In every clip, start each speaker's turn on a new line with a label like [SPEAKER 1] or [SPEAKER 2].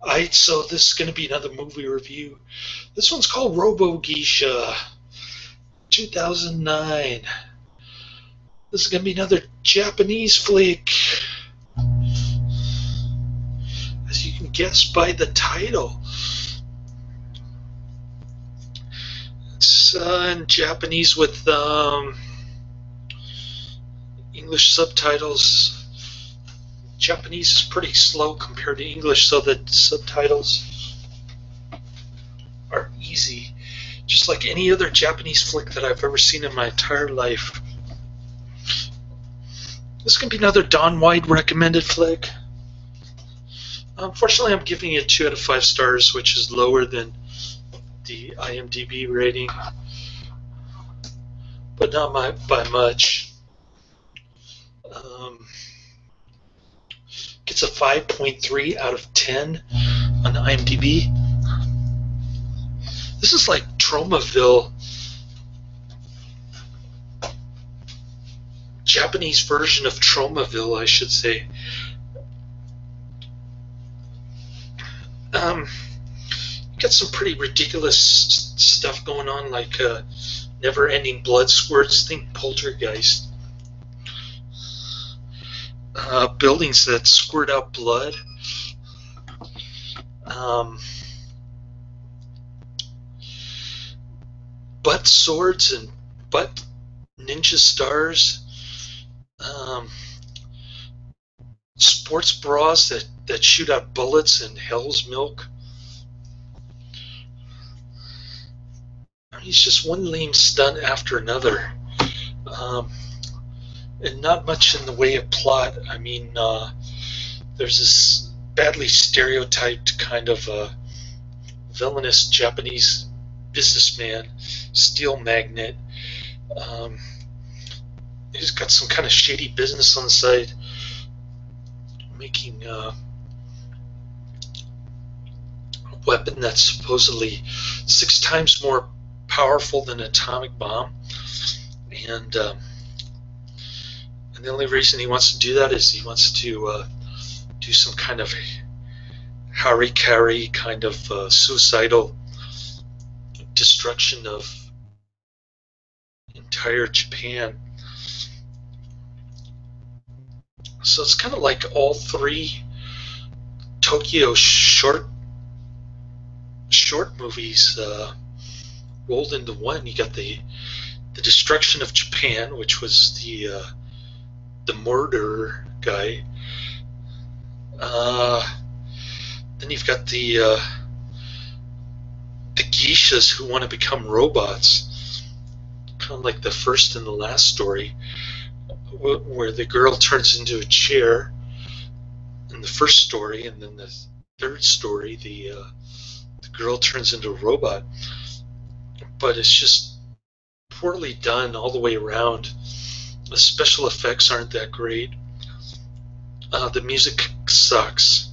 [SPEAKER 1] Alright, so this is going to be another movie review. This one's called RoboGeisha, 2009. This is going to be another Japanese flick, as you can guess by the title. It's in Japanese with English subtitles. Japanese is pretty slow compared to English, so the subtitles are easy, just like any other Japanese flick that I've ever seen in my entire life. This can be another Don White recommended flick. Unfortunately, I'm giving it 2 out of 5 stars, which is lower than the IMDb rating, but not by much. Gets a 5.3 out of 10 on IMDb. This is like Tromaville, Japanese version of Tromaville, I should say. Got some pretty ridiculous stuff going on, like never-ending blood squirts. Think Poltergeist. Buildings that squirt out blood. Butt swords and butt ninja stars. Sports bras that shoot out bullets and hell's milk. It's just one lame stunt after another. And not much in the way of plot. I mean, there's this badly stereotyped kind of villainous Japanese businessman, steel magnate. He's got some kind of shady business on the side, making a weapon that's supposedly 6 times more powerful than an atomic bomb. And the only reason he wants to do that is he wants to do some kind of harikari, kind of suicidal destruction of entire Japan. So it's kind of like all 3 Tokyo short movies rolled into one. You got the destruction of Japan, which was the murderer guy. Then you've got the geishas who want to become robots, kind of like the first and the last story, where the girl turns into a chair in the first story, and then the third story, the girl turns into a robot. But it's just poorly done all the way around. The special effects aren't that great. The music sucks.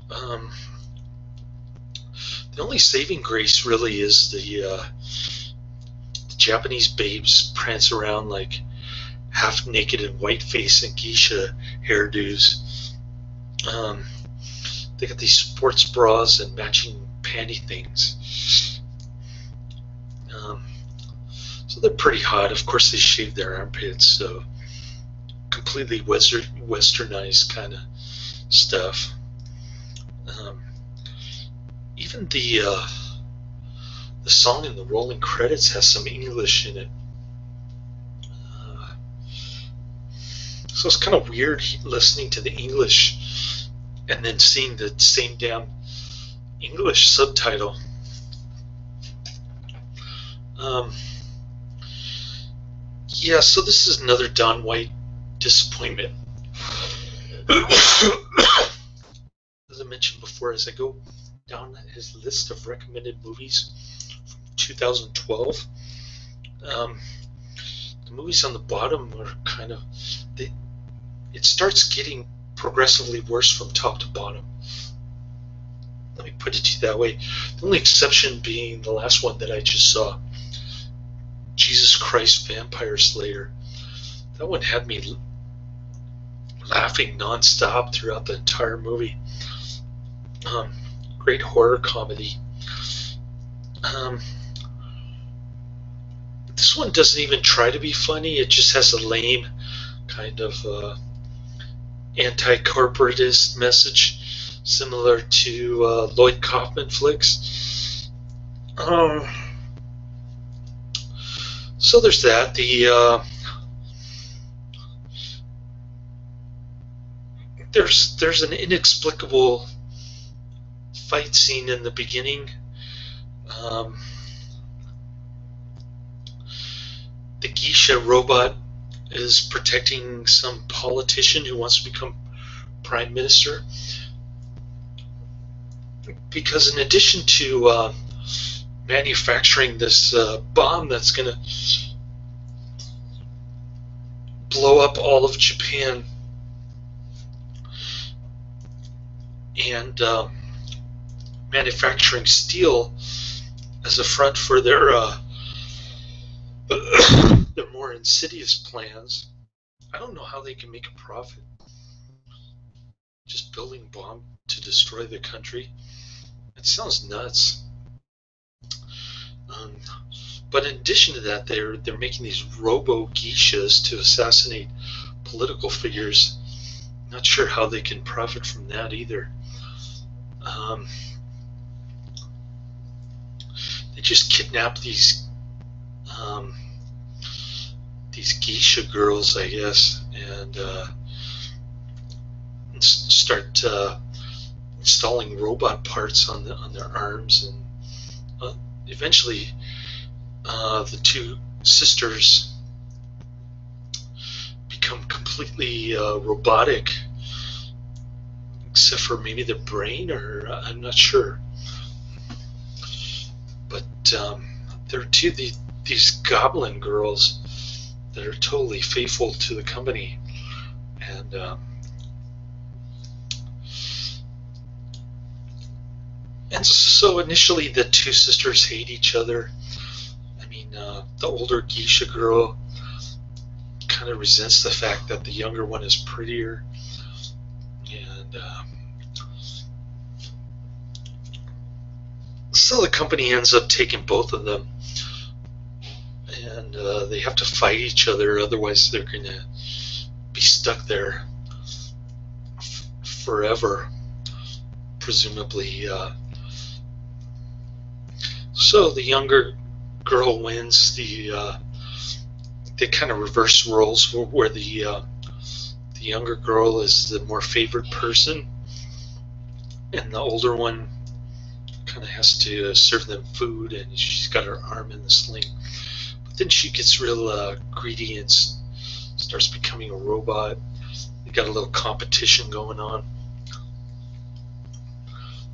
[SPEAKER 1] The only saving grace really is the Japanese babes prance around like half naked and white face and geisha hairdos. They got these sports bras and matching panty things. So they're pretty hot. Of course, they shave their armpits, so completely westernized kind of stuff. Even the song in the rolling credits has some English in it. So it's kind of weird listening to the English and then seeing the same damn English subtitle. Yeah, so this is another Don White disappointment. As I mentioned before, as I go down his list of recommended movies from 2012, the movies on the bottom are kind of... it starts getting progressively worse from top to bottom. Let me put it to you that way. The only exception being the last one that I just saw, Jesus Christ Vampire Slayer. That one had me laughing non-stop throughout the entire movie. Um, Great horror comedy. Um, this one doesn't even try to be funny. It just has a lame kind of anti-corporatist message, similar to Lloyd Kaufman flicks. So there's that. There's an inexplicable fight scene in the beginning. Um, the Geisha robot is protecting some politician who wants to become prime minister, because in addition to manufacturing this bomb that's going to blow up all of Japan, and manufacturing steel as a front for their more insidious plans. I don't know how they can make a profit just building a bomb to destroy the country. It sounds nuts. But in addition to that, they're making these RoboGeishas to assassinate political figures. Not sure how they can profit from that either. They just kidnap these geisha girls, I guess, and start installing robot parts on their arms, and eventually the two sisters become completely robotic, except for maybe their brain, or I'm not sure. But there are these goblin girls that are totally faithful to the company, and so initially the two sisters hate each other. I mean, the older geisha girl kind of resents the fact that the younger one is prettier, and so the company ends up taking both of them, and they have to fight each other, otherwise they're going to be stuck there forever, presumably. So the younger girl wins. They kind of reverse roles, where the younger girl is the more favored person, and the older one kind of has to serve them food, and she's got her arm in the sling. But then she gets real greedy and starts becoming a robot. They got a little competition going on.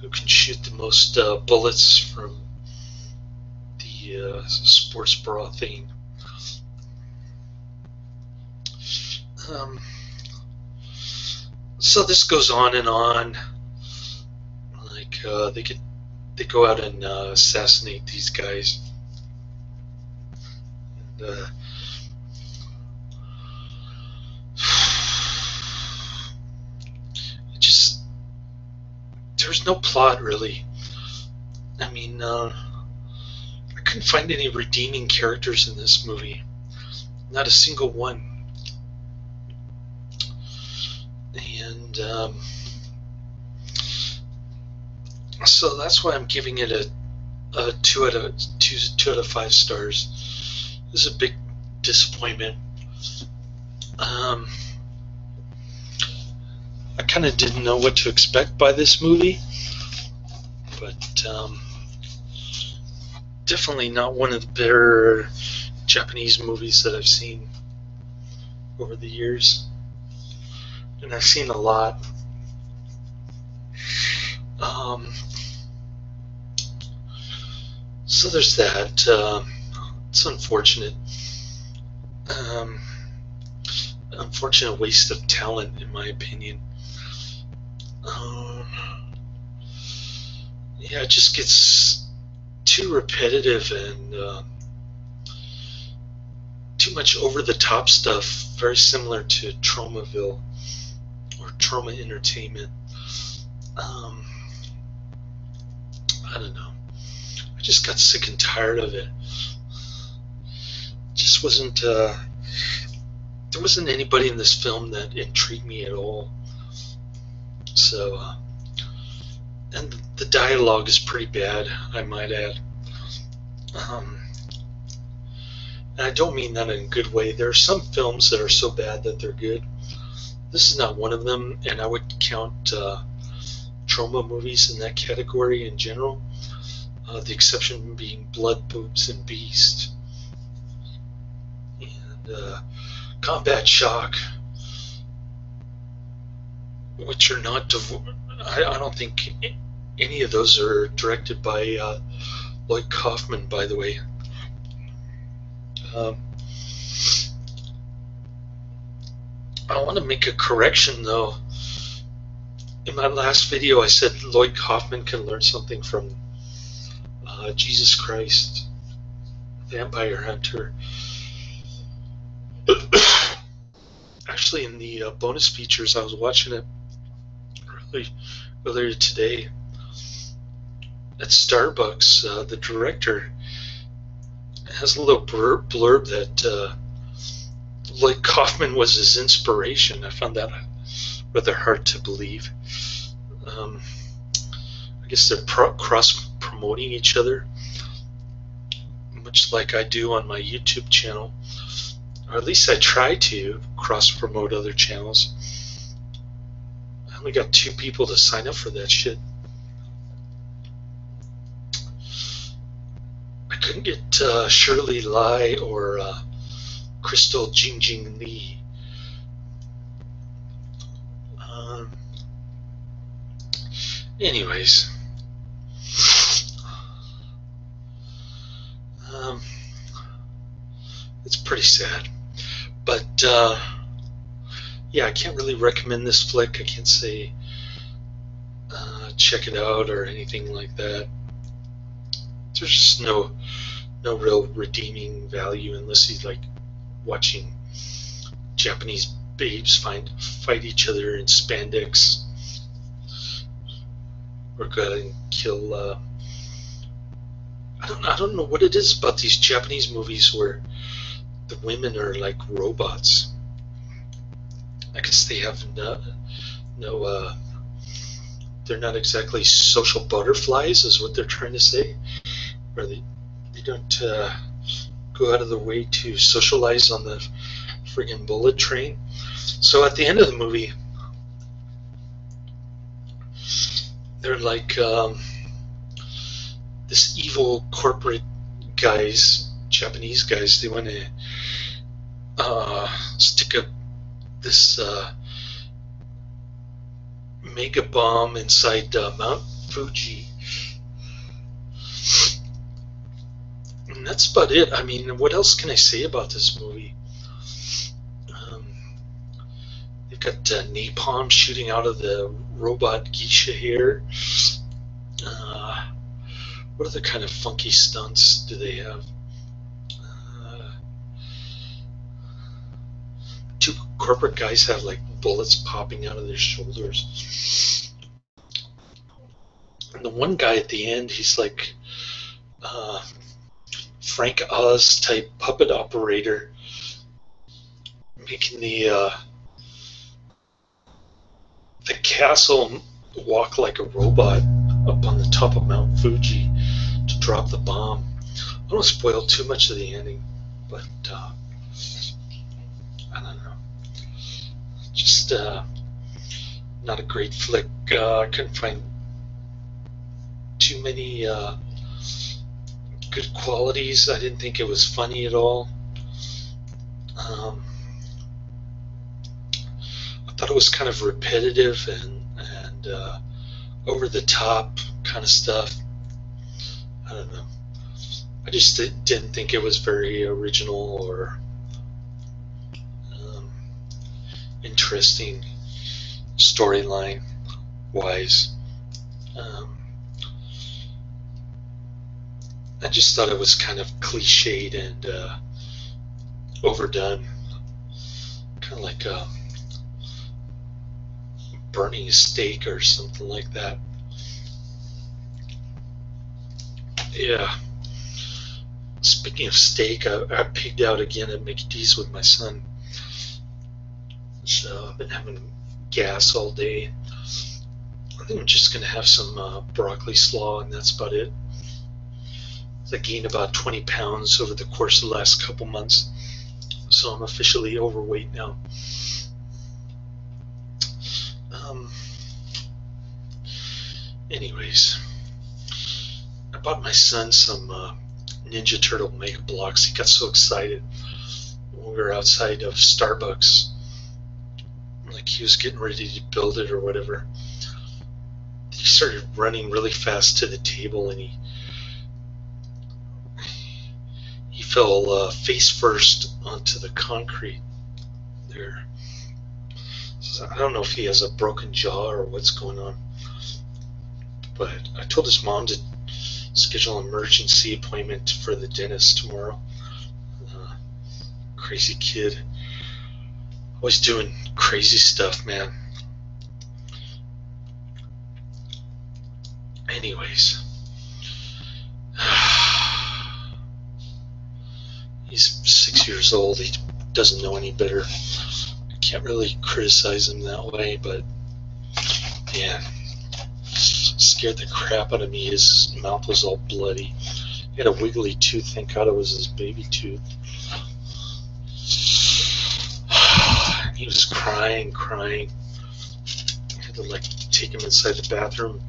[SPEAKER 1] Who can shoot the most bullets from the sports bra thing? So this goes on and on. Like they go out and assassinate these guys, and it just, there's no plot really. I mean, I couldn't find any redeeming characters in this movie. Not a single one. And so that's why I'm giving it a 2 out of 5 stars. This is a big disappointment. I kind of didn't know what to expect by this movie, but definitely not one of the better Japanese movies that I've seen over the years, and I've seen a lot. So there's that. It's unfortunate. Unfortunate waste of talent, in my opinion. Yeah, it just gets too repetitive and too much over-the-top stuff, very similar to Traumaville or Trauma Entertainment. I don't know. I just got sick and tired of it. Just wasn't. There wasn't anybody in this film that intrigued me at all. So, and the dialogue is pretty bad, I might add. And I don't mean that in a good way. There are some films that are so bad that they're good. This is not one of them, and I would count trauma movies in that category in general. The exception being Blood, Boobs, and Beast. And Combat Shock, which are not. I don't think any of those are directed by Lloyd Kaufman, by the way. I want to make a correction though. In my last video I said Lloyd Kaufman can learn something from Jesus Christ, Vampire Hunter. Actually, in the bonus features, I was watching it earlier today at Starbucks. The director has a little blurb that Lloyd Kaufman was his inspiration. I found that rather hard to believe. I guess they're cross-promoting each other, much like I do on my YouTube channel. Or at least I try to cross-promote other channels. I only got 2 people to sign up for that shit. I couldn't get Shirley Lai or Crystal Jingjing Lee. Anyways, it's pretty sad. But yeah, I can't really recommend this flick. I can't say check it out or anything like that. There's just no real redeeming value unless you like watching Japanese babes fight each other in spandex or go and kill. I don't know what it is about these Japanese movies where the women are like robots. I guess they have no they're not exactly social butterflies, is what they're trying to say. Or they don't go out of their way to socialize on the friggin' bullet train. So at the end of the movie, they're like this evil corporate guys, Japanese guys. They want to stick up this mega bomb inside Mount Fuji. And that's about it. I mean, what else can I say about this movie? They've got napalm shooting out of the robot geisha here. What other kind of funky stunts do they have? 2 corporate guys have like bullets popping out of their shoulders. And the one guy at the end, he's like Frank Oz type puppet operator, making the castle walk like a robot up on the top of Mount Fuji to drop the bomb. I don't spoil too much of the ending, but I don't know. Just not a great flick. I couldn't find too many good qualities. I didn't think it was funny at all. I thought it was kind of repetitive and over the top kind of stuff. I don't know. I just didn't think it was very original or interesting storyline wise. I just thought it was kind of cliched and overdone, kind of like burning a steak or something like that. Yeah. Speaking of steak, I pigged out again at Mickey D's with my son. So I've been having gas all day. I think I'm just gonna have some broccoli slaw, and that's about it. I gained about 20 pounds over the course of the last couple months, so I'm officially overweight now. Anyways, I bought my son some Ninja Turtle Mega Blocks. He got so excited when we were outside of Starbucks, like he was getting ready to build it or whatever. He started running really fast to the table, and he fell face first onto the concrete there. So I don't know if he has a broken jaw or what's going on, but I told his mom to schedule an emergency appointment for the dentist tomorrow. Crazy kid, always doing crazy stuff, man. Anyways, he's 6 years old. He doesn't know any better. I can't really criticize him that way, but man, scared the crap out of me. His mouth was all bloody. He had a wiggly tooth. Thank God it was his baby tooth. He was crying. I had to like take him inside the bathroom,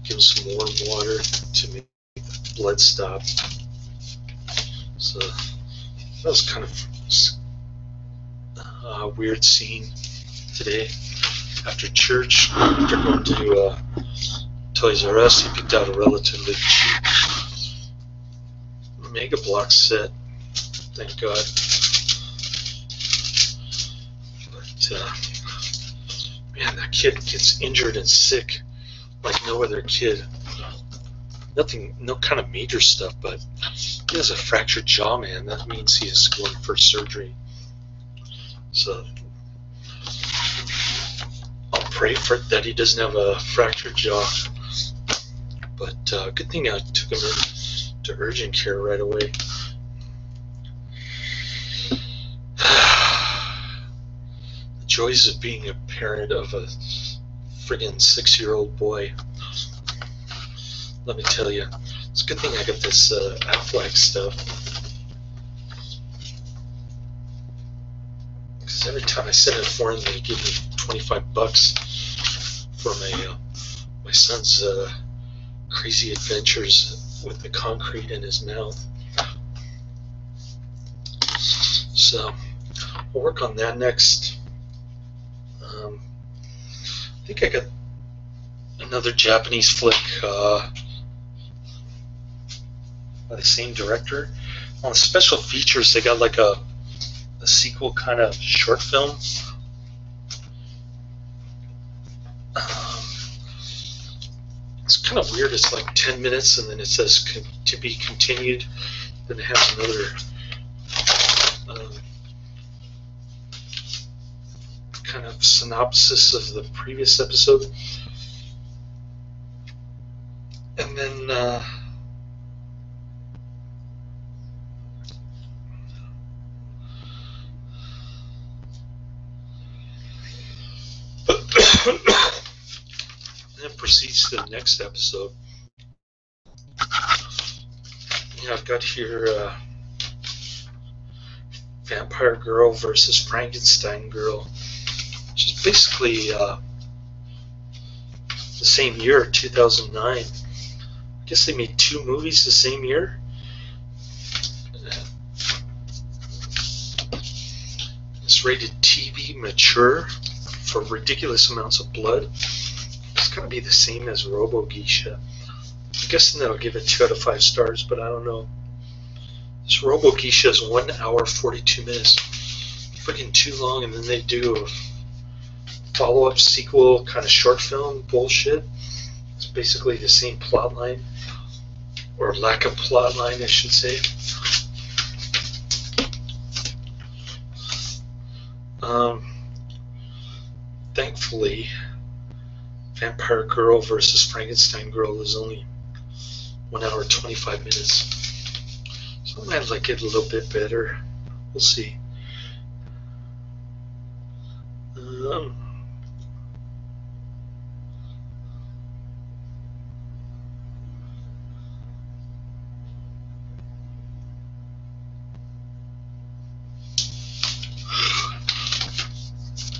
[SPEAKER 1] give him some warm water to make the blood stop. So that was kind of a weird scene today. After church, after going to Toys R Us, he picked out a relatively cheap Mega Block set. Thank God. But man, that kid gets injured and sick like no other kid. Nothing, no kind of major stuff, but he has a fractured jaw, man. That means he is going for surgery. So I'll pray for that he doesn't have a fractured jaw. But good thing I took him to urgent care right away. The joys of being a parent of a friggin' 6-year-old boy. Let me tell you, it's a good thing I got this Aflac stuff. Because every time I send it for him, they give me $25 for my son's crazy adventures with the concrete in his mouth. So I'll work on that next. I think I got another Japanese flick by the same director. On the special features, they got like a sequel kind of short film. It's kind of weird. It's like 10 minutes, and then it says to be continued. Then it has another kind of synopsis of the previous episode. And then then it proceeds to the next episode. Yeah, I've got here Vampire Girl versus Frankenstein Girl, which is basically the same year, 2009. I guess they made 2 movies the same year. It's rated TV mature for ridiculous amounts of blood. It's gotta be the same as RoboGeisha. I'm guessing that'll give it 2 out of 5 stars, but I don't know. This RoboGeisha is 1 hour 42 minutes. Freaking too long, and then they do a follow-up sequel kind of short film bullshit. It's basically the same plot line, or lack of plot line, I should say. Thankfully, Vampire Girl versus Frankenstein Girl is only 1 hour 25 minutes. So I might like it a little bit better. We'll see.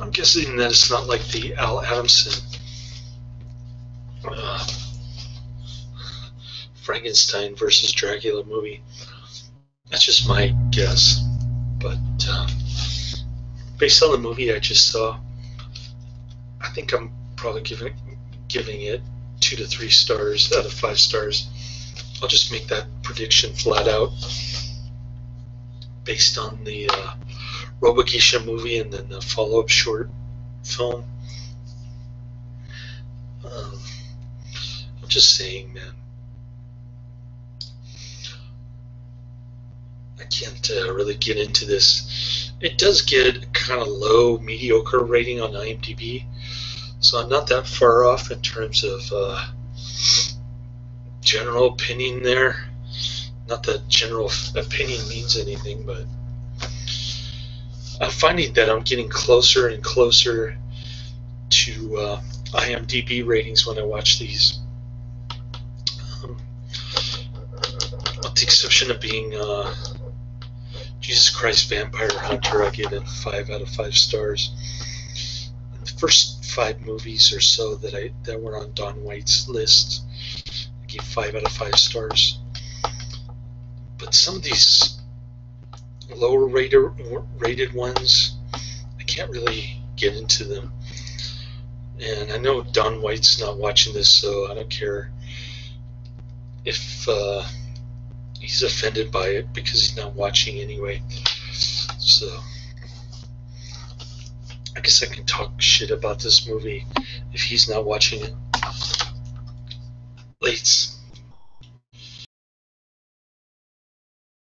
[SPEAKER 1] I'm guessing that it's not like the Al Adamson Frankenstein versus Dracula movie. That's just my guess. But based on the movie I just saw, I think I'm probably giving it 2 to 3 stars out of 5 stars. I'll just make that prediction flat out based on the RoboGeisha movie and then the follow-up short film. I'm just saying, man. I can't really get into this. It does get a kind of low, mediocre rating on IMDb, so I'm not that far off in terms of general opinion there. Not that general opinion means anything, but I'm finding that I'm getting closer and closer to IMDb ratings when I watch these. With the exception of being Jesus Christ Vampire Hunter, I give it 5 out of 5 stars. And the first 5 movies or so that were on Don White's list, I gave 5 out of 5 stars. But some of these lower rated ones, I can't really get into them. And I know Don White's not watching this, so I don't care if he's offended by it, because he's not watching anyway. So I guess I can talk shit about this movie if he's not watching it. Lates.